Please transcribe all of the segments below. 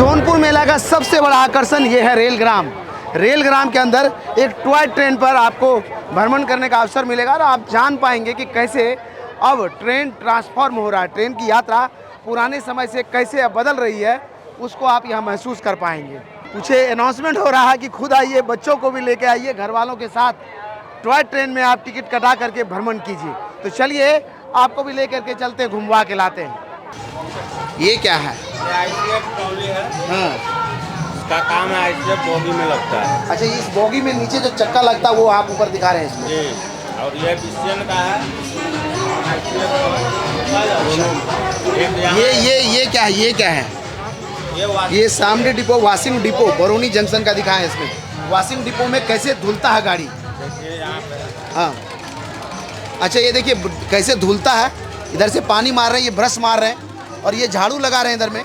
सोनपुर मेला का सबसे बड़ा आकर्षण ये है रेलग्राम। रेलग्राम के अंदर एक टॉय ट्रेन पर आपको भ्रमण करने का अवसर मिलेगा और आप जान पाएंगे कि कैसे अब ट्रेन ट्रांसफॉर्म हो रहा है। ट्रेन की यात्रा पुराने समय से कैसे अब बदल रही है, उसको आप यहाँ महसूस कर पाएंगे। कुछ अनाउंसमेंट हो रहा है कि खुद आइए, बच्चों को भी लेके आइए, घर वालों के साथ टॉय ट्रेन में आप टिकट कटा करके भ्रमण कीजिए। तो चलिए आपको भी लेकर के चलते घुमवा के लाते हैं। ये क्या है? आईसीएफ ट्रॉली है। हाँ, इसका काम है आईसीएफ बोगी में लगता है। अच्छा, इस बोगी में नीचे जो चक्का लगता है वो आप ऊपर दिखा रहे हैं इसमें। जी, और ये बीसीएन का है। ये क्या है? ये क्या है? ये सामने depot, washing depot Barauni junction का दिखा है इसमें। वाशिंग डिपो में कैसे धुलता है गाड़ी। देखिए यहाँ पे। हाँ, अच्छा, ये देखिए कैसे धुलता है। इधर से पानी मार रहे हैं, ये ब्रश मार रहे हैं और ये झाड़ू लगा रहे हैं इधर में।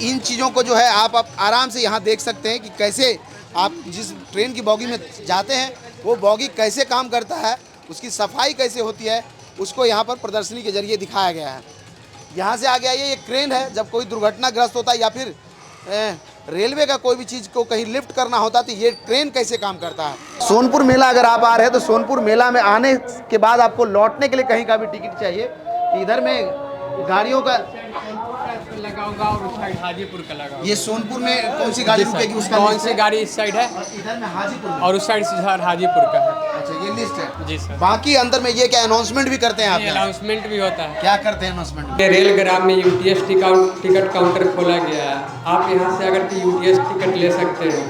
इन चीज़ों को जो है आप आराम से यहाँ देख सकते हैं कि कैसे आप जिस ट्रेन की बॉगी में जाते हैं वो बॉगी कैसे काम करता है, उसकी सफाई कैसे होती है, उसको यहाँ पर प्रदर्शनी के जरिए दिखाया गया है। यहाँ से आगे आइए, ये क्रेन है। जब कोई दुर्घटनाग्रस्त होता है या फिर रेलवे का कोई भी चीज़ को कहीं लिफ्ट करना होता है तो ये ट्रेन कैसे काम करता है। सोनपुर मेला अगर आप आ रहे हैं तो सोनपुर मेला में आने के बाद आपको लौटने के लिए कहीं का भी टिकट चाहिए, इधर में गाड़ियों का लगा होगा और उस साइड हाजीपुर का लगा होगा। ये सोनपुर में कौन सी गाड़ी रुकेगी उसका कौन सी गाड़ी इस साइड है इधर में हाजीपुर में। और उस साइड से हाजीपुर का है। अच्छा, ये लिस्ट है। जी सर। बाकी अंदर में ये क्या अनाउंसमेंट भी करते हैं आप? अनाउंसमेंट भी होता है। क्या करते हैं अनाउंसमेंट? रेलग्राम में यूटीएस टिकट काउंटर खोला गया है। आप यहाँ से अगर यूटीएस टिकट ले सकते हैं।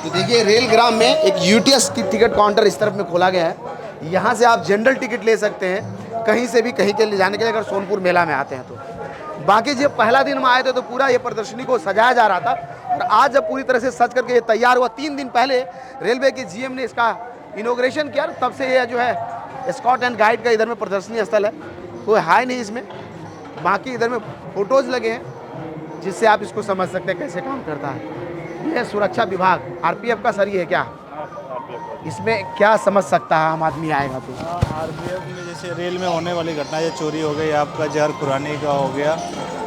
तो देखिए रेलग्राम में एक यूटीएस की टिकट काउंटर इस तरफ में खोला गया है। यहाँ से आप जनरल टिकट ले सकते हैं कहीं से भी कहीं के ले जाने के लिए, अगर सोनपुर मेला में आते हैं तो। बाकी जब पहला दिन में आए थे तो पूरा ये प्रदर्शनी को सजाया जा रहा था और आज जब पूरी तरह से सज करके ये तैयार हुआ, 3 दिन पहले रेलवे के जीएम ने इसका इनॉग्रेशन किया, तब से ये जो है स्काउट एंड गाइड का इधर में प्रदर्शनी स्थल है। कोई है नहीं इसमें, बाकी इधर में फोटोज़ लगे हैं जिससे आप इसको समझ सकते हैं कैसे काम करता है। ये सुरक्षा विभाग आरपीएफ का सर ही है क्या? इसमें क्या समझ सकता है आम आदमी आएगा तो? आरपीएफ में जैसे रेल में होने वाली घटना, ये चोरी हो गई, आपका जहर खुरानी का हो गया,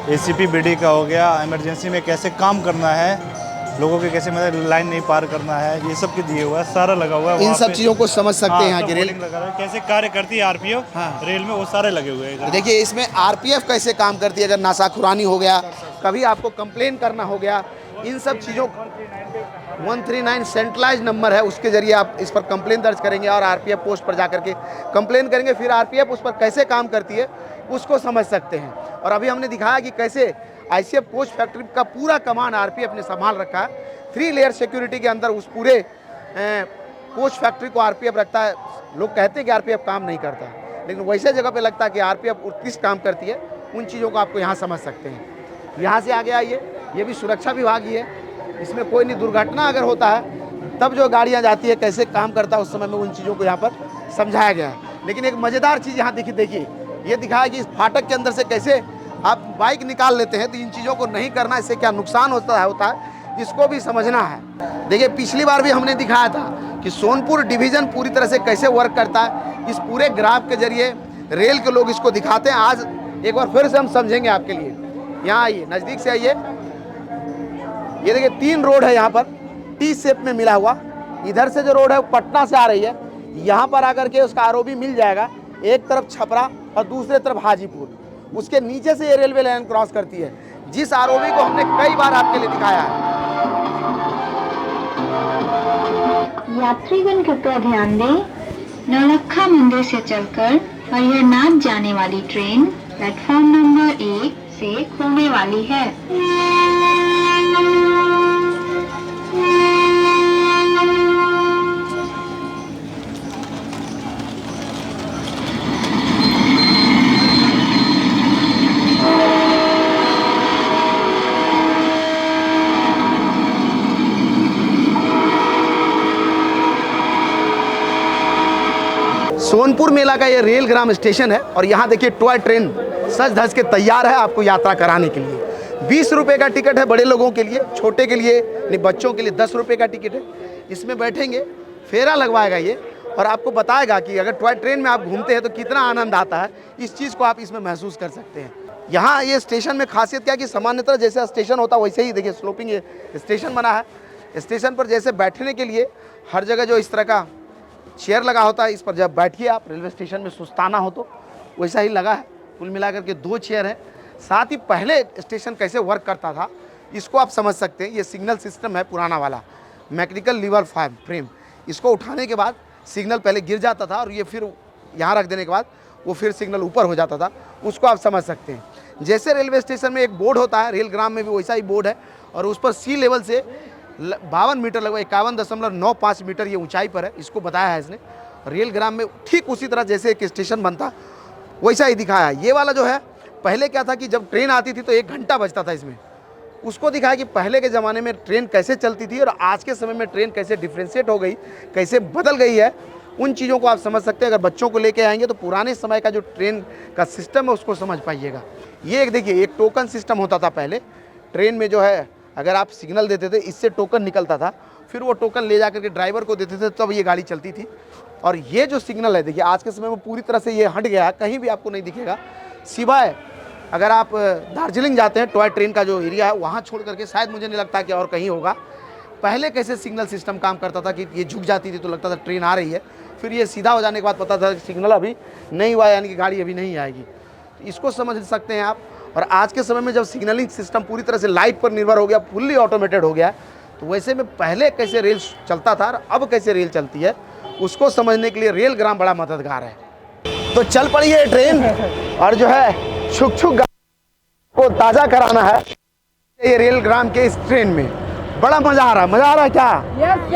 एसीपी बीडी का हो गया, इमरजेंसी में कैसे काम करना है, लोगों के कैसे मतलब लाइन नहीं पार करना है, ये सब के दिए हुआ है, सारा लगा हुआ है। इन सब चीज़ों को समझ सकते हैं यहाँ की रेल लगा रहा है, कैसे कार्य करती है आरपीएफ। हाँ। रेल में वो सारे लगे हुए हैं। देखिए इसमें आरपीएफ कैसे काम करती है। अगर नासाखुरानी हो गया, कभी आपको कंप्लेन करना हो गया, इन सब चीज़ों 139 सेंट्रलाइज नंबर है, उसके जरिए आप इस पर कंप्लेन दर्ज करेंगे और आरपीएफ पोस्ट पर जाकर के कंप्लेन करेंगे। फिर आरपीएफ उस पर कैसे काम करती है उसको समझ सकते हैं। और अभी हमने दिखाया कि कैसे आईसीएफ कोच फैक्ट्री का पूरा कमान आरपीएफ ने संभाल रखा है। 3 लेयर सिक्योरिटी के अंदर उस पूरे कोच फैक्ट्री को आरपीएफ रखता है। लोग कहते हैं कि आरपीएफ काम नहीं करता, लेकिन वैसे जगह पे लगता है कि आरपीएफ उत्कृष्ट काम करती है। उन चीज़ों को आपको यहाँ समझ सकते हैं। यहाँ से आगे आइए, ये भी सुरक्षा विभाग ही है। इसमें कोई नहीं, दुर्घटना अगर होता है तब जो गाड़ियाँ जाती है कैसे काम करता है उस समय में उन चीज़ों को यहाँ पर समझाया गया है। लेकिन एक मज़ेदार चीज़ यहाँ देखिए, ये दिखाया कि इस फाटक के अंदर से कैसे आप बाइक निकाल लेते हैं। तो इन चीज़ों को नहीं करना, इससे क्या नुकसान होता है इसको भी समझना है। देखिए पिछली बार भी हमने दिखाया था कि सोनपुर डिवीज़न पूरी तरह से कैसे वर्क करता है। इस पूरे ग्राफ के जरिए रेल के लोग इसको दिखाते हैं। आज एक बार फिर से हम समझेंगे आपके लिए। यहाँ आइए, नज़दीक से आइए। ये देखिए 3 रोड है यहाँ पर, टी शेप में मिला हुआ। इधर से जो रोड है वो पटना से आ रही है, यहाँ पर आकर के उसका आरओबी मिल जाएगा। एक तरफ छपरा और दूसरे तरफ हाजीपुर, उसके नीचे से ये रेलवे लाइन क्रॉस करती है, जिस आरओबी को हमने कई बार आपके लिए दिखाया है। यात्रीगण कृपया ध्यान दें, नौलखा मंदिर से चलकर हरिहरनाथ जाने वाली ट्रेन प्लेटफॉर्म नंबर 1 से खुलने वाली है। सोनपुर मेला का ये रेलग्राम स्टेशन है और यहाँ देखिए टॉय ट्रेन सज धज के तैयार है आपको यात्रा कराने के लिए। 20 रुपये का टिकट है बड़े लोगों के लिए, छोटे के लिए नहीं, बच्चों के लिए 10 रुपये का टिकट है। इसमें बैठेंगे, फेरा लगवाएगा ये और आपको बताएगा कि अगर टॉय ट्रेन में आप घूमते हैं तो कितना आनंद आता है। इस चीज़ को आप इसमें महसूस कर सकते हैं। यहाँ ये स्टेशन में खासियत क्या है कि सामान्यतः जैसे स्टेशन होता है वैसे ही देखिए स्लोपिंग ये स्टेशन बना है। स्टेशन पर जैसे बैठने के लिए हर जगह जो इस तरह का चेयर लगा होता है, इस पर जब बैठिए आप रेलवे स्टेशन में सुस्ताना हो तो वैसा ही लगा है। कुल मिलाकर के 2 चेयर हैं। साथ ही पहले स्टेशन कैसे वर्क करता था इसको आप समझ सकते हैं। ये सिग्नल सिस्टम है पुराना वाला, मैकेनिकल लीवर फ्रेम। इसको उठाने के बाद सिग्नल पहले गिर जाता था और ये फिर यहाँ रख देने के बाद वो फिर सिग्नल ऊपर हो जाता था, उसको आप समझ सकते हैं। जैसे रेलवे स्टेशन में एक बोर्ड होता है, रेलग्राम में भी वैसा ही बोर्ड है और उस पर सी लेवल से 52 मीटर लगभग 51.95 मीटर ये ऊंचाई पर है, इसको बताया है इसने। रेलग्राम में ठीक उसी तरह जैसे एक स्टेशन बनता वैसा ही दिखाया है। ये वाला जो है पहले क्या था कि जब ट्रेन आती थी तो 1 घंटा बचता था इसमें, उसको दिखाया कि पहले के ज़माने में ट्रेन कैसे चलती थी और आज के समय में ट्रेन कैसे डिफ्रेंशिएट हो गई, कैसे बदल गई है, उन चीज़ों को आप समझ सकते हैं। अगर बच्चों को लेके आएंगे तो पुराने समय का जो ट्रेन का सिस्टम है उसको समझ पाइएगा। ये एक देखिए, एक टोकन सिस्टम होता था पहले ट्रेन में, जो है अगर आप सिग्नल देते थे इससे टोकन निकलता था, फिर वो टोकन ले जाकर के ड्राइवर को देते थे, तब ये गाड़ी चलती थी। और ये जो सिग्नल है देखिए आज के समय में पूरी तरह से ये हट गया है, कहीं भी आपको नहीं दिखेगा, सिवाय अगर आप दार्जिलिंग जाते हैं टॉय ट्रेन का जो एरिया है वहाँ छोड़ करके शायद मुझे नहीं लगता कि और कहीं होगा। पहले कैसे सिग्नल सिस्टम काम करता था कि ये झुक जाती थी तो लगता था ट्रेन आ रही है, फिर ये सीधा हो जाने के बाद पता था कि सिग्नल अभी नहीं हुआ, यानी कि गाड़ी अभी नहीं आएगी। तो इसको समझ सकते हैं आप। और आज के समय में जब सिग्नलिंग सिस्टम पूरी तरह से लाइट पर निर्भर हो गया, फुल्ली ऑटोमेटेड हो गया, तो वैसे में पहले कैसे रेल चलता था और अब कैसे रेल चलती है उसको समझने के लिए रेलग्राम बड़ा मददगार है। तो चल पड़ी है ट्रेन और जो है छुक छुक को ताज़ा कराना है ये रेलग्राम के इस ट्रेन में। बड़ा मज़ा आ रहा है। मज़ा आ रहा है क्या?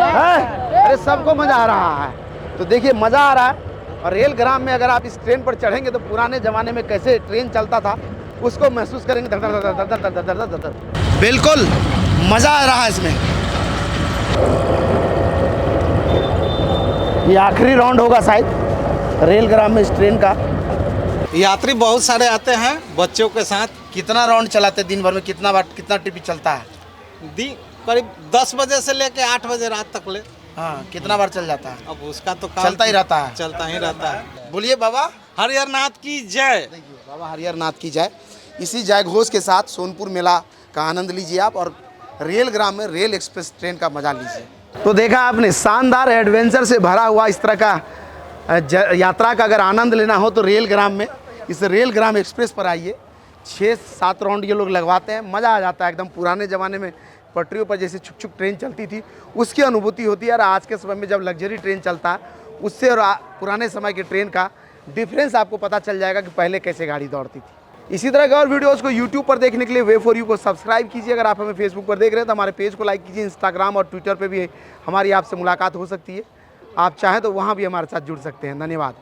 है? अरे सबको मज़ा आ रहा है। तो देखिए मज़ा आ रहा है। और रेलग्राम में अगर आप इस ट्रेन पर चढ़ेंगे तो पुराने ज़माने में कैसे ट्रेन चलता था उसको महसूस करेंगे। धड़ धड़ धड़ धड़ धड़ धड़ धड़ धड़ धड़। बिल्कुल मज़ा आ रहा है इसमें। ये आखिरी राउंड होगा शायद रेलग्राम में इस ट्रेन का। यात्री बहुत सारे आते हैं बच्चों के साथ। कितना राउंड चलाते दिन भर में, कितना बार कितना ट्रिप चलता है? करीब 10 बजे से लेके 8 बजे रात तक ले। हाँ, कितना बार चल जाता है? अब उसका तो काम चलता ही रहता है। चलता ही रहता है। बोलिए बाबा हरिहर नाथ की जय। बाबा हरिहर नाथ की जय। इसी जय घोष के साथ सोनपुर मेला का आनंद लीजिए आप और रेलग्राम में रेल एक्सप्रेस ट्रेन का मजा लीजिए। तो देखा आपने, शानदार एडवेंचर से भरा हुआ इस तरह का यात्रा का अगर आनंद लेना हो तो रेलग्राम में इस रेलग्राम एक्सप्रेस पर आइए। 6-7 राउंड ये लोग लगवाते हैं, मज़ा आ जाता है एकदम। पुराने ज़माने में पटरियों पर जैसे छुक छुक ट्रेन चलती थी उसकी अनुभूति होती है। और आज के समय में जब लग्जरी ट्रेन चलता है उससे और पुराने समय की ट्रेन का डिफरेंस आपको पता चल जाएगा कि पहले कैसे गाड़ी दौड़ती थी। इसी तरह के और वीडियोज़ को यूट्यूब पर देखने के लिए वे फॉर यू को सब्सक्राइब कीजिए। अगर आप हमें फेसबुक पर देख रहे हैं तो हमारे पेज को लाइक कीजिए। इंस्टाग्राम और ट्विटर पर भी हमारी आपसे मुलाकात हो सकती है। आप चाहें तो वहाँ भी हमारे साथ जुड़ सकते हैं। धन्यवाद।